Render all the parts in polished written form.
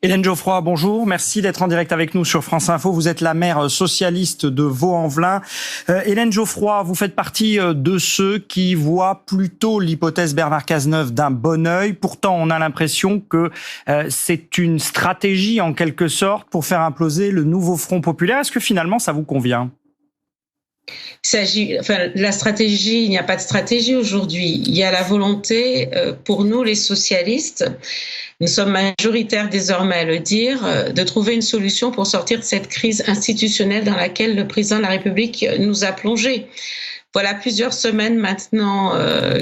Hélène Geoffroy, bonjour. Merci d'être en direct avec nous sur France Info. Vous êtes la maire socialiste de Vaux-en-Velin. Hélène Geoffroy, vous faites partie de ceux qui voient plutôt l'hypothèse Bernard Cazeneuve d'un bon œil. Pourtant, on a l'impression que c'est une stratégie en quelque sorte pour faire imploser le nouveau Front populaire. Est-ce que finalement ça vous convient ? La stratégie, il n'y a pas de stratégie aujourd'hui. Il y a la volonté, pour nous les socialistes, nous sommes majoritaires désormais à le dire, de trouver une solution pour sortir de cette crise institutionnelle dans laquelle le président de la République nous a plongés. Voilà plusieurs semaines maintenant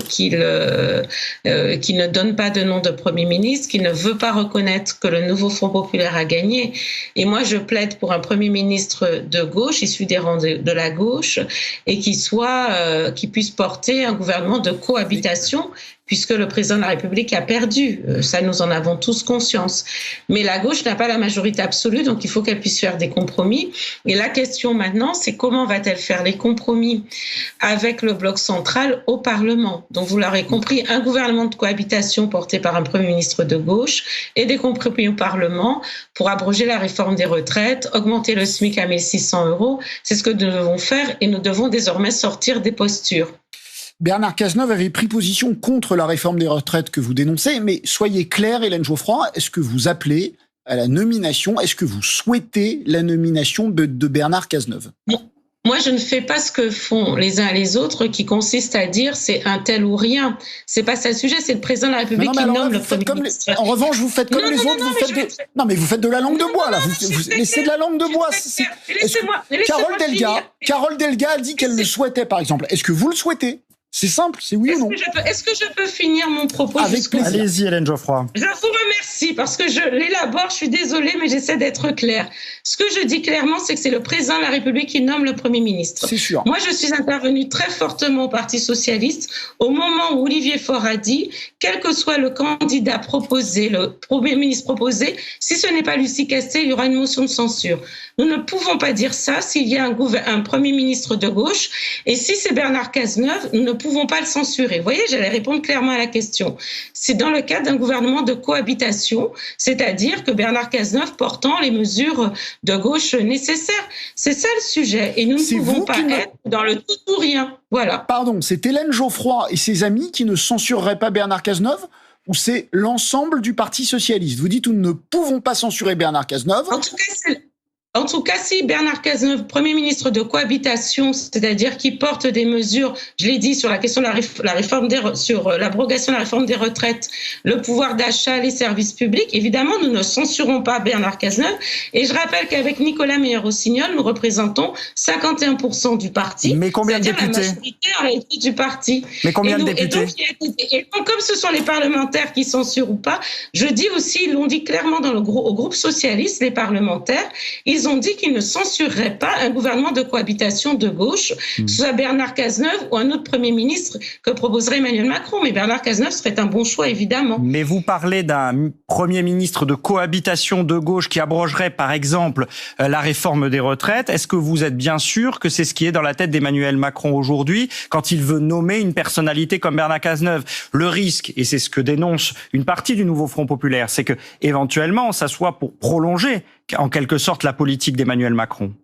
qu'il ne donne pas de nom de Premier ministre, qu'il ne veut pas reconnaître que le nouveau Front populaire a gagné. Et moi, je plaide pour un Premier ministre de gauche, issu des rangs de la gauche, et qui puisse porter un gouvernement de cohabitation, puisque le président de la République a perdu. Ça, nous en avons tous conscience. Mais la gauche n'a pas la majorité absolue, donc il faut qu'elle puisse faire des compromis. Et la question maintenant, c'est comment va-t-elle faire les compromis avec le bloc central au Parlement? Donc vous l'aurez compris, un gouvernement de cohabitation porté par un Premier ministre de gauche et des compromis au Parlement pour abroger la réforme des retraites, augmenter le SMIC à 1 600 €. C'est ce que nous devons faire et nous devons désormais sortir des postures. Bernard Cazeneuve avait pris position contre la réforme des retraites que vous dénoncez, mais soyez claire, Hélène Geoffroy, est-ce que vous appelez à la nomination, est-ce que vous souhaitez la nomination de Bernard Cazeneuve ? Moi, je ne fais pas ce que font les uns et les autres, qui consiste à dire c'est un tel ou rien. C'est pas ça le sujet, c'est le président de la République qui nomme le Premier ministre. En revanche, vous faites comme les autres, vous faites de la langue de bois, là. Vous laissez de la langue de bois. Carole Delga a dit qu'elle le souhaitait, par exemple. Est-ce que vous le souhaitez ? C'est simple, c'est oui ou non. Est-ce que je peux finir mon propos? Avec plaisir. Allez-y, Hélène Geoffroy. Je vous remercie parce que je l'élabore, je suis désolée, mais j'essaie d'être claire. Ce que je dis clairement, c'est que c'est le président de la République qui nomme le Premier ministre. C'est sûr. Moi, je suis intervenue très fortement au Parti socialiste au moment où Olivier Faure a dit, quel que soit le candidat proposé, le Premier ministre proposé, si ce n'est pas Lucie Castet, il y aura une motion de censure. Nous ne pouvons pas dire ça s'il y a un Premier ministre de gauche, et si c'est Bernard Cazeneuve, nous ne pouvons pas le censurer. Vous voyez, j'allais répondre clairement à la question. C'est dans le cadre d'un gouvernement de cohabitation, c'est-à-dire que Bernard Cazeneuve portant les mesures de gauche nécessaires. C'est ça le sujet, et nous ne pouvons pas être dans le tout ou rien. Voilà. Pardon, c'est Hélène Geoffroy et ses amis qui ne censureraient pas Bernard Cazeneuve, ou c'est l'ensemble du Parti socialiste? Vous dites nous ne pouvons pas censurer Bernard Cazeneuve. En tout cas, si Bernard Cazeneuve, Premier ministre de cohabitation, c'est-à-dire qui porte des mesures, je l'ai dit, sur la question de la réforme sur l'abrogation de la réforme des retraites, le pouvoir d'achat, les services publics, évidemment, nous ne censurons pas Bernard Cazeneuve. Et je rappelle qu'avec Nicolas Meyer-Rossignol, nous représentons 51% du parti. Mais combien de députés? La majorité en réalité du parti. Mais combien de députés? Et donc, comme ce sont les parlementaires qui censurent ou pas, je dis aussi, ils l'ont dit clairement au groupe socialiste, les parlementaires, ils ont dit qu'ils ne censureraient pas un gouvernement de cohabitation de gauche, soit Bernard Cazeneuve ou un autre Premier ministre que proposerait Emmanuel Macron. Mais Bernard Cazeneuve serait un bon choix, évidemment. Mais vous parlez d'un Premier ministre de cohabitation de gauche qui abrogerait, par exemple, la réforme des retraites. Est-ce que vous êtes bien sûr que c'est ce qui est dans la tête d'Emmanuel Macron aujourd'hui quand il veut nommer une personnalité comme Bernard Cazeneuve? Le risque, et c'est ce que dénonce une partie du nouveau Front populaire, c'est que éventuellement, ça soit pour prolonger en quelque sorte la politique d'Emmanuel Macron.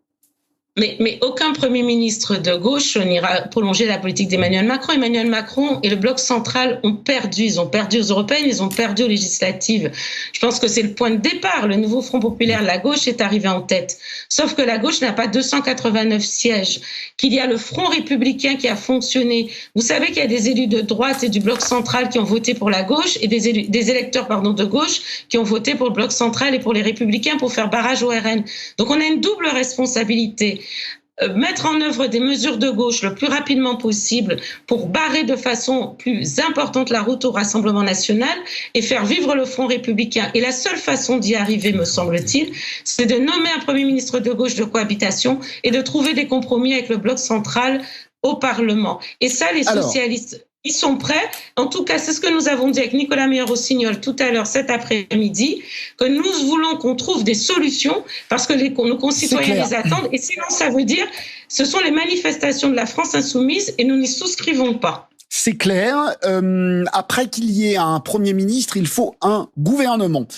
Mais aucun Premier ministre de gauche n'ira prolonger la politique d'Emmanuel Macron. Emmanuel Macron et le bloc central ont perdu. Ils ont perdu aux européennes, ils ont perdu aux législatives. Je pense que c'est le point de départ. Le nouveau Front populaire, la gauche est arrivée en tête. Sauf que la gauche n'a pas 289 sièges, qu'il y a le Front républicain qui a fonctionné. Vous savez qu'il y a des élus de droite et du bloc central qui ont voté pour la gauche et des électeurs de gauche qui ont voté pour le bloc central et pour les républicains pour faire barrage au RN. Donc on a une double responsabilité. Mettre en œuvre des mesures de gauche le plus rapidement possible pour barrer de façon plus importante la route au Rassemblement national et faire vivre le Front républicain. Et la seule façon d'y arriver, me semble-t-il, c'est de nommer un Premier ministre de gauche de cohabitation et de trouver des compromis avec le bloc central au Parlement. Et ça, les socialistes... Ils sont prêts. En tout cas, c'est ce que nous avons dit avec Nicolas Meyer-Rossignol tout à l'heure, cet après-midi, que nous voulons qu'on trouve des solutions parce que nos concitoyens les attendent. Et sinon, ça veut dire ce sont les manifestations de la France insoumise et nous n'y souscrivons pas. C'est clair. Après qu'il y ait un Premier ministre, il faut un gouvernement.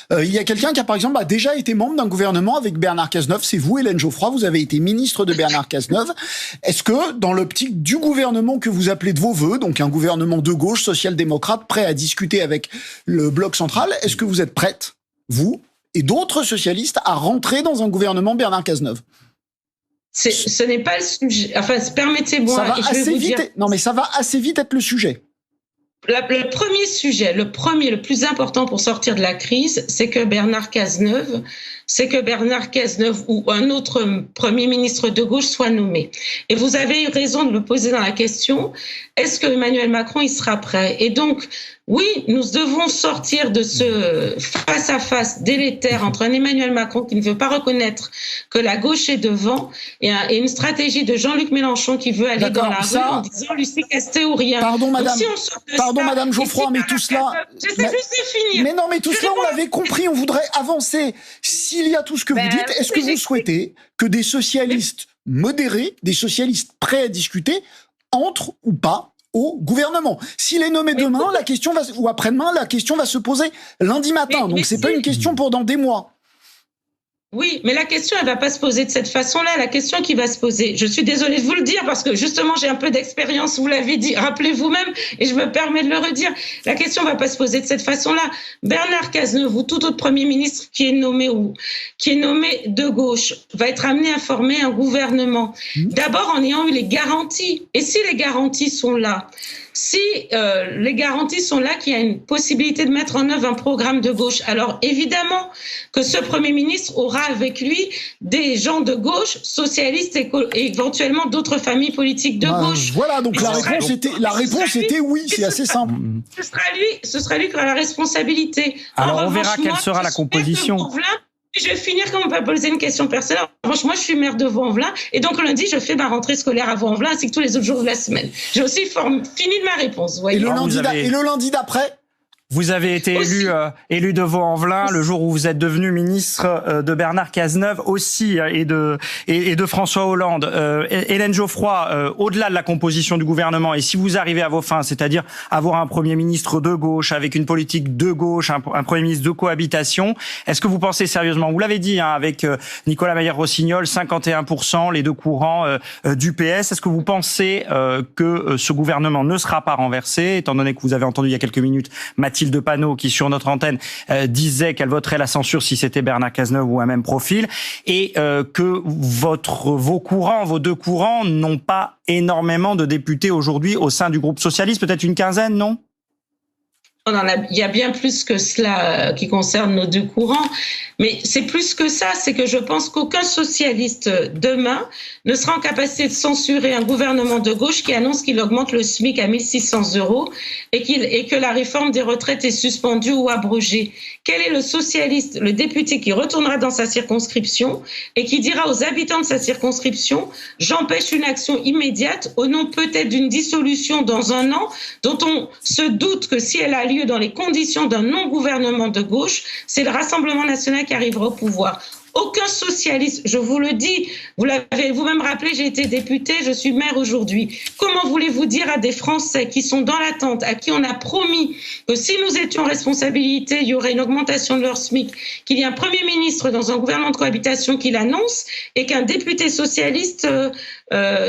Il y a quelqu'un qui a, par exemple, a déjà été membre d'un gouvernement avec Bernard Cazeneuve. C'est vous, Hélène Geoffroy. Vous avez été ministre de Bernard Cazeneuve. Est-ce que, dans l'optique du gouvernement que vous appelez de vos voeux, donc un gouvernement de gauche, social-démocrate, prêt à discuter avec le bloc central, est-ce que vous êtes prête, vous et d'autres socialistes, à rentrer dans un gouvernement Bernard Cazeneuve? Ce n'est pas le sujet. Enfin, permettez-moi. Ça va assez vite. Non, mais ça va assez vite être le sujet. Le premier sujet, le plus important pour sortir de la crise, c'est que Bernard Cazeneuve ou un autre Premier ministre de gauche soit nommé. Et vous avez eu raison de me poser dans la question, est-ce que Emmanuel Macron il sera prêt? Et donc, oui, nous devons sortir de ce face-à-face délétère entre un Emmanuel Macron qui ne veut pas reconnaître que la gauche est devant et une stratégie de Jean-Luc Mélenchon qui veut aller dans la rue en disant Lucie Castet ou rien. Pardon, madame. Madame Geoffroy, mais tout cela... J'essaie juste de finir. Mais non, mais tout cela, on l'avait compris, on voudrait avancer. S'il y a tout ce que vous dites, est-ce que vous souhaitez que des socialistes modérés, des socialistes prêts à discuter, entrent ou pas au gouvernement? S'il est nommé demain, la question ou après-demain, la question va se poser lundi matin. Donc c'est pas une question pour dans des mois. Oui, mais la question, elle va pas se poser de cette façon-là. La question qui va se poser, je suis désolée de vous le dire parce que justement, j'ai un peu d'expérience, vous l'avez dit, rappelez-vous même, et je me permets de le redire. La question va pas se poser de cette façon-là. Bernard Cazeneuve ou tout autre Premier ministre qui est nommé de gauche va être amené à former un gouvernement. D'abord en ayant eu les garanties. Et si les garanties sont là, qu'il y a une possibilité de mettre en œuvre un programme de gauche, alors évidemment que ce Premier ministre aura avec lui des gens de gauche, socialistes et éventuellement d'autres familles politiques de gauche. Voilà, donc la réponse était oui, c'est assez simple. Ce sera lui qui aura la responsabilité. Alors on verra quelle sera la composition. Je vais finir comme on peut poser une question personnelle. Moi, je suis maire de Vaux-en-Velin et donc lundi, je fais ma rentrée scolaire à Vaux-en-Velin ainsi que tous les autres jours de la semaine. J'ai aussi fini de ma réponse. Voyez. Et le lundi d'après? Vous avez été élu de Vaux-en-Velin le jour où vous êtes devenu ministre de Bernard Cazeneuve aussi et de François Hollande. Hélène Geoffroy, au-delà de la composition du gouvernement, et si vous arrivez à vos fins, c'est-à-dire avoir un Premier ministre de gauche avec une politique de gauche, un Premier ministre de cohabitation, est-ce que vous pensez sérieusement, vous l'avez dit avec Nicolas Maillère-Rossignol, 51%, les deux courants du PS, est-ce que vous pensez que ce gouvernement ne sera pas renversé, étant donné que vous avez entendu il y a quelques minutes Mathilde Panot qui sur notre antenne disait qu'elle voterait la censure si c'était Bernard Cazeneuve ou un même profil, et que vos deux courants n'ont pas énormément de députés aujourd'hui au sein du groupe socialiste, peut-être une quinzaine, non? Il y a bien plus que cela qui concerne nos deux courants, mais c'est plus que ça, c'est que je pense qu'aucun socialiste demain ne sera en capacité de censurer un gouvernement de gauche qui annonce qu'il augmente le SMIC à 1 600 € et que la réforme des retraites est suspendue ou abrogée. Quel est le socialiste, le député qui retournera dans sa circonscription et qui dira aux habitants de sa circonscription « J'empêche une action immédiate au nom peut-être d'une dissolution dans un an dont on se doute que si elle a lieu dans les conditions d'un non-gouvernement de gauche, c'est le Rassemblement national qui arrivera au pouvoir. » Aucun socialiste, je vous le dis, vous l'avez vous-même rappelé, j'ai été députée, je suis maire aujourd'hui. Comment voulez-vous dire à des Français qui sont dans l'attente, à qui on a promis que si nous étions en responsabilité, il y aurait une augmentation de leur SMIC, qu'il y ait un Premier ministre dans un gouvernement de cohabitation qui l'annonce et qu'un député socialiste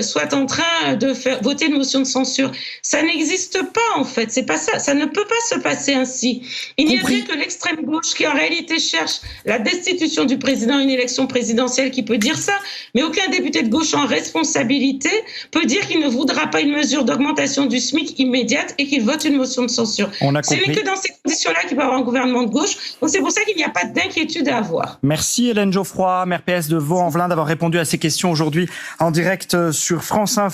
soit en train de faire voter une motion de censure. Ça n'existe pas en fait, c'est pas ça, ça ne peut pas se passer ainsi. Il n'y a rien que l'extrême gauche qui en réalité cherche la destitution du président, une élection présidentielle qui peut dire ça, mais aucun député de gauche en responsabilité peut dire qu'il ne voudra pas une mesure d'augmentation du SMIC immédiate et qu'il vote une motion de censure. Ce n'est que dans ces conditions-là qu'il peut y avoir un gouvernement de gauche, donc c'est pour ça qu'il n'y a pas d'inquiétude à avoir. Merci Hélène Geoffroy, maire PS de Vaux-en-Velin, d'avoir répondu à ces questions aujourd'hui en direct sur France Info.